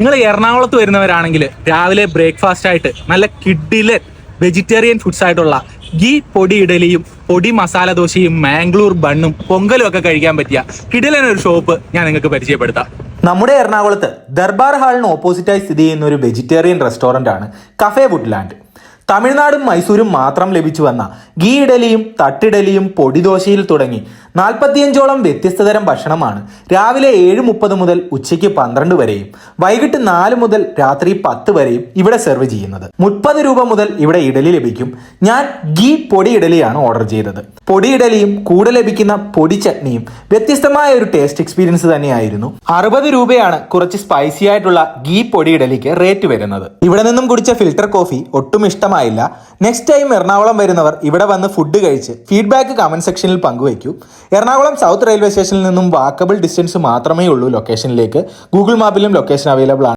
നിങ്ങൾ എറണാകുളത്ത് വരുന്നവരാണെങ്കിൽ രാവിലെ ബ്രേക്ക്ഫാസ്റ്റ് ആയിട്ട് നല്ല കിഡിലെ വെജിറ്റേറിയൻ ഫുഡ്സ് ആയിട്ടുള്ള ഗീ പൊടി ഇഡലിയും പൊടി മസാല ദോശയും മാംഗ്ലൂർ ബണ്ണും പൊങ്കലും ഒക്കെ കഴിക്കാൻ പറ്റിയ കിഡിലൻ ഒരു ഷോപ്പ് ഞാൻ നിങ്ങൾക്ക് പരിചയപ്പെടുത്താം. നമ്മുടെ എറണാകുളത്ത് ദർബാർ ഹാളിന് ഓപ്പോസിറ്റായി സ്ഥിതി ചെയ്യുന്ന ഒരു വെജിറ്റേറിയൻ റെസ്റ്റോറന്റ് ആണ് കഫേ വുഡ്ലാൻഡ്. തമിഴ്നാടും മൈസൂരും മാത്രം ലഭിച്ചു വന്ന ഗീ ഇഡലിയും തട്ടിഡലിയും പൊടിദോശയിൽ തുടങ്ങി 45ഓളം വ്യത്യസ്ത തരം ഭക്ഷണമാണ് രാവിലെ 7:30 മുതൽ ഉച്ചയ്ക്ക് 12 വരെയും വൈകിട്ട് 4 മുതൽ രാത്രി 10 വരെയും ഇവിടെ സെർവ് ചെയ്യുന്നത്. 30 രൂപ മുതൽ ഇവിടെ ഇഡലി ലഭിക്കും. ഞാൻ ഗീ പൊടി ഇഡലിയാണ് ഓർഡർ ചെയ്തത്. പൊടി ഇഡലിയും കൂടെ ലഭിക്കുന്ന പൊടി ചട്നിയും വ്യത്യസ്തമായ ഒരു ടേസ്റ്റ് എക്സ്പീരിയൻസ് തന്നെയായിരുന്നു. 60 രൂപയാണ് കുറച്ച് സ്പൈസി ആയിട്ടുള്ള ഗീ പൊടി ഇഡലിക്ക് റേറ്റ് വരുന്നത്. ഇവിടെ നിന്നും കുടിച്ച ഫിൽറ്റർ കോഫി ഒട്ടും ഇഷ്ടമായില്ല. നെക്സ്റ്റ് ടൈം എറണാകുളം വരുന്നവർ ഇവിടെ വന്ന് ഫുഡ് കഴിച്ച് ഫീഡ്ബാക്ക് കമന്റ് സെക്ഷനിൽ പങ്കുവയ്ക്കൂ. എറണാകുളം സൗത്ത് റെയിൽവേ സ്റ്റേഷനിൽ നിന്നും വാക്കബിൾ ഡിസ്റ്റൻസ് മാത്രമേ ഉള്ളൂ ലൊക്കേഷനിലേക്ക്. ഗൂഗിൾ മാപ്പിലും ലൊക്കേഷൻ അവൈലബിൾ ആണ്.